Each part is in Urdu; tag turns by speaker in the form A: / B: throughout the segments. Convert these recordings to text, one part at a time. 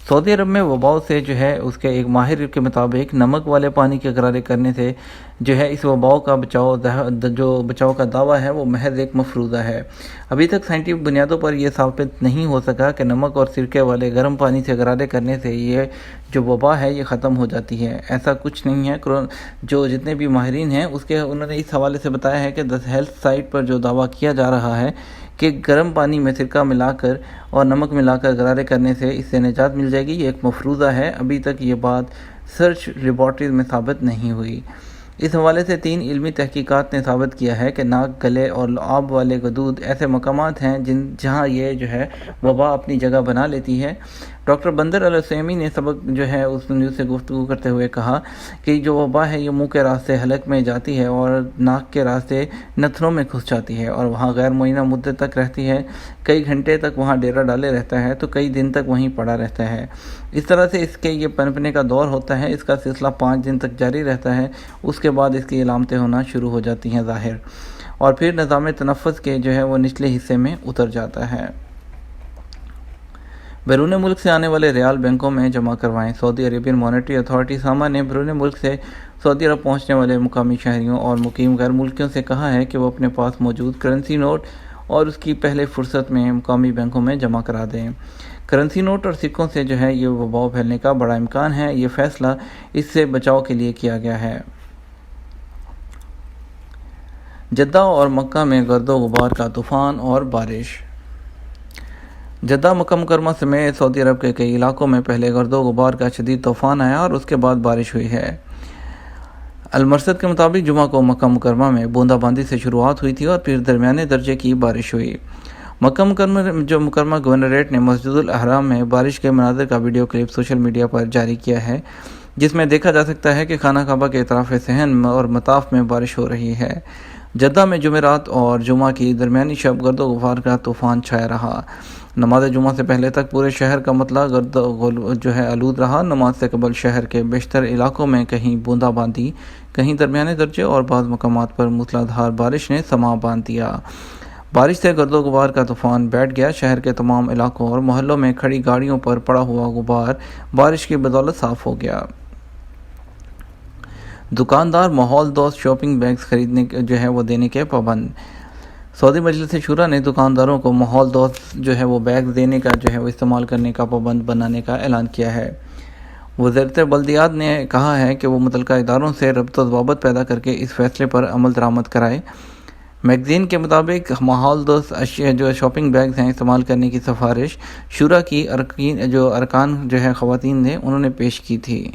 A: سعودی عرب میں وباؤ سے جو ہے اس کے ایک ماہر کے مطابق نمک والے پانی کے غرارے کرنے سے جو ہے اس وباؤ کا بچاؤ کا دعویٰ ہے وہ محض ایک مفروضہ ہے۔ ابھی تک سائنٹیفک بنیادوں پر یہ ثابت نہیں ہو سکا کہ نمک اور سرکے والے گرم پانی سے غرارے کرنے سے یہ جو وبا ہے یہ ختم ہو جاتی ہے۔ ایسا کچھ نہیں ہے۔ جو جتنے بھی ماہرین ہیں انہوں نے اس حوالے سے بتایا ہے کہ ہیلتھ سائٹ پر جو دعویٰ کیا جا رہا ہے کہ گرم پانی میں سرکہ ملا کر اور نمک ملا کر غرارے کرنے سے اس سے نجات مل جائے گی، یہ ایک مفروضہ ہے۔ ابھی تک یہ بات سرچ لیبارٹریز میں ثابت نہیں ہوئی۔ اس حوالے سے 3 علمی تحقیقات نے ثابت کیا ہے کہ ناک، گلے اور آب والے غدود ایسے مقامات ہیں جہاں یہ جو ہے وبا اپنی جگہ بنا لیتی ہے۔ ڈاکٹر بندر العثیمی نے اس نیوز سے گفتگو کرتے ہوئے کہا کہ جو وبا ہے یہ منہ کے راستے حلق میں جاتی ہے اور ناک کے راستے نتھنوں میں گھس جاتی ہے اور وہاں غیر معینہ مدت تک رہتی ہے۔ کئی گھنٹے تک وہاں ڈیرا ڈالے رہتا ہے تو کئی دن تک وہیں پڑا رہتا ہے۔ اس طرح سے اس کے یہ پنپنے کا دور ہوتا ہے۔ اس کا سلسلہ 5 دن تک جاری رہتا ہے۔ اس کے بعد اس کی علامتیں ہونا شروع ہو جاتی ہیں ظاہر، اور پھر نظام تنفس کے جو ہے وہ نچلے حصے میں اتر جاتا ہے۔ بیرون ملک سے آنے والے ریال بینکوں میں جمع کروائیں۔ سعودی عربین مانیٹری اتھارٹی ساما نے بیرون ملک سے سعودی عرب پہنچنے والے مقامی شہریوں اور مقیم غیر ملکیوں سے کہا ہے کہ وہ اپنے پاس موجود کرنسی نوٹ اور اس کی پہلے فرصت میں مقامی بینکوں میں جمع کرا دیں۔ کرنسی نوٹ اور سکوں سے جو ہے یہ وباؤ پھیلنے کا بڑا امکان ہے۔ یہ فیصلہ اس سے بچاؤ کے لیے کیا گیا ہے۔ جدہ اور مکہ میں گرد و غبار کا طوفان اور بارش۔ جدہ، مکہ مکرمہ سمیت سعودی عرب کے کئی علاقوں میں پہلے گرد و غبار کا شدید طوفان آیا اور اس کے بعد بارش ہوئی ہے۔ المرصد کے مطابق جمعہ کو مکہ مکرمہ میں بوندا باندی سے شروعات ہوئی تھی اور پھر درمیانے درجے کی بارش ہوئی۔ مکہ مکرمہ گورنریٹ نے مسجد الاحرام میں بارش کے مناظر کا ویڈیو کلپ سوشل میڈیا پر جاری کیا ہے، جس میں دیکھا جا سکتا ہے کہ خانہ کعبہ کے اطراف صحن اور مطاف میں بارش ہو رہی ہے۔ جدہ میں جمعرات اور جمعہ کی درمیانی شب گرد و غبار کا طوفان چھایا رہا۔ نماز جمعہ سے پہلے تک پورے شہر کا مطلع گرد آلود رہا۔ نماز سے قبل شہر کے بیشتر علاقوں میں کہیں بوندا باندی، کہیں درمیانے درجے اور بعض مقامات پر موسلا دھار بارش نے سماں باندھ دیا۔ بارش سے گرد و غبار کا طوفان بیٹھ گیا۔ شہر کے تمام علاقوں اور محلوں میں کھڑی گاڑیوں پر پڑا ہوا غبار بارش کی بدولت صاف ہو گیا۔ دکاندار ماحول دوست شاپنگ بیگز خریدنے دینے کے پابند۔ سعودی مجلس شورا نے دکانداروں کو ماحول دوست وہ بیگز دینے کا استعمال کرنے کا پابند بنانے کا اعلان کیا ہے۔ وزارت بلدیات نے کہا ہے کہ وہ متعلقہ اداروں سے ربط و ضوابط پیدا کر کے اس فیصلے پر عمل درآمد کرائے۔ میگزین کے مطابق ماحول دوست شاپنگ بیگز استعمال کرنے کی سفارش شورا کی ارکان خواتین نے انہوں نے پیش کی تھی۔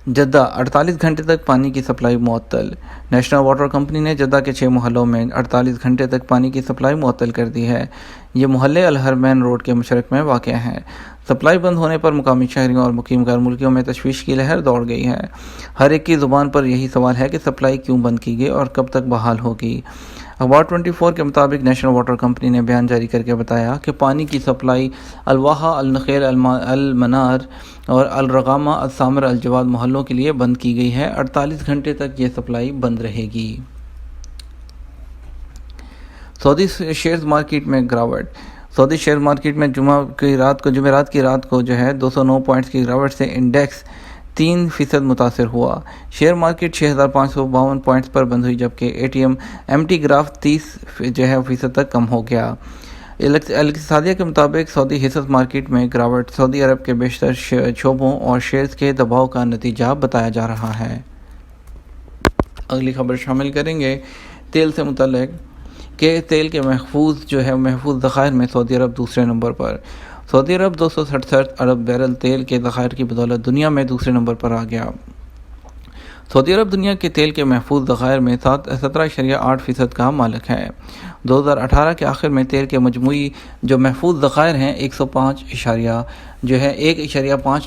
A: جدہ، 48 گھنٹے تک پانی کی سپلائی معطل۔ نیشنل واٹر کمپنی نے جدہ کے 6 محلوں میں 48 گھنٹے تک پانی کی سپلائی معطل کر دی ہے۔ یہ محلے الحرمین روڈ کے مشرق میں واقع ہیں۔ سپلائی بند ہونے پر مقامی شہریوں اور مقیم غیر ملکیوں میں تشویش کی لہر دوڑ گئی ہے۔ ہر ایک کی زبان پر یہی سوال ہے کہ سپلائی کیوں بند کی گئی اور کب تک بحال ہوگی۔ اخبار 24 کے مطابق نیشنل واٹر کمپنی نے بیان جاری کر کے بتایا کہ پانی کی سپلائی الواحہ، النخیل، المنار اور الرغامہ، السامر، الجواد محلوں کے لیے بند کی گئی ہے۔ 48 گھنٹے تک یہ سپلائی بند رہے گی۔ سعودی شیئرز مارکیٹ میں گراوٹ۔ سعودی شیئر مارکیٹ میں جمعرات کی رات کو 209 پوائنٹس کی گراوٹ سے انڈیکس 3% متاثر ہوا۔ شیئر مارکیٹ 6552 پوائنٹس پر بند ہوئی، جبکہ ایم ٹی گراف 30% تک کم ہو گیا۔ الاقتصادیہ کے مطابق سعودی حصص مارکیٹ میں گراوٹ سعودی عرب کے بیشتر شعبوں اور شیئرز کے دباؤ کا نتیجہ بتایا جا رہا ہے۔ اگلی خبر شامل کریں گے تیل سے متعلق کہ تیل کے محفوظ ذخائر میں سعودی عرب دوسرے نمبر پر۔ سعودی عرب 267 ارب بیرل تیل کے ذخائر کی بدولت دنیا میں دوسرے نمبر پر آ گیا۔ سعودی عرب دنیا کے تیل کے محفوظ ذخائر میں 17.8% کا مالک ہے۔ 2018 کے آخر میں تیل کے مجموعی محفوظ ذخائر ہیں 105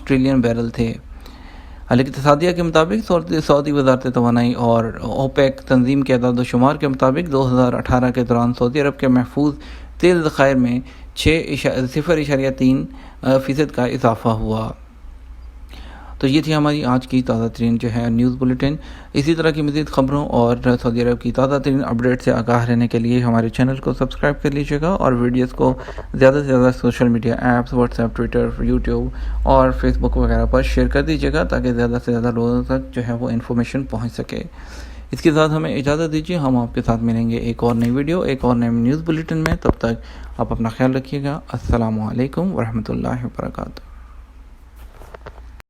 A: ٹریلین بیرل تھے۔ الاقتصادیہ کے مطابق سعودی وزارت توانائی اور اوپیک تنظیم کے اعداد و شمار کے مطابق 2018 کے دوران سعودی عرب کے محفوظ تیل ذخائر میں 0.3% کا اضافہ ہوا۔ تو یہ تھی ہماری آج کی تازہ ترین نیوز بلیٹن۔ اسی طرح کی مزید خبروں اور سعودی عرب کی تازہ ترین اپڈیٹ سے آگاہ رہنے کے لیے ہمارے چینل کو سبسکرائب کر لیجیے گا، اور ویڈیوز کو زیادہ سے زیادہ social media apps what's app, Twitter, YouTube اور فیس بک وغیرہ پر شیئر کر دیجیے گا، تاکہ زیادہ سے زیادہ لوگوں تک وہ انفارمیشن پہنچ سکے۔ اس کے ساتھ ہمیں اجازت دیجیے، ہم آپ کے ساتھ ملیں گے ایک اور نئی ویڈیو، ایک اور نئی نیوز بلیٹن میں۔ تب تک آپ اپنا خیال رکھیے گا۔ السلام علیکم ورحمۃ اللہ وبرکاتہ۔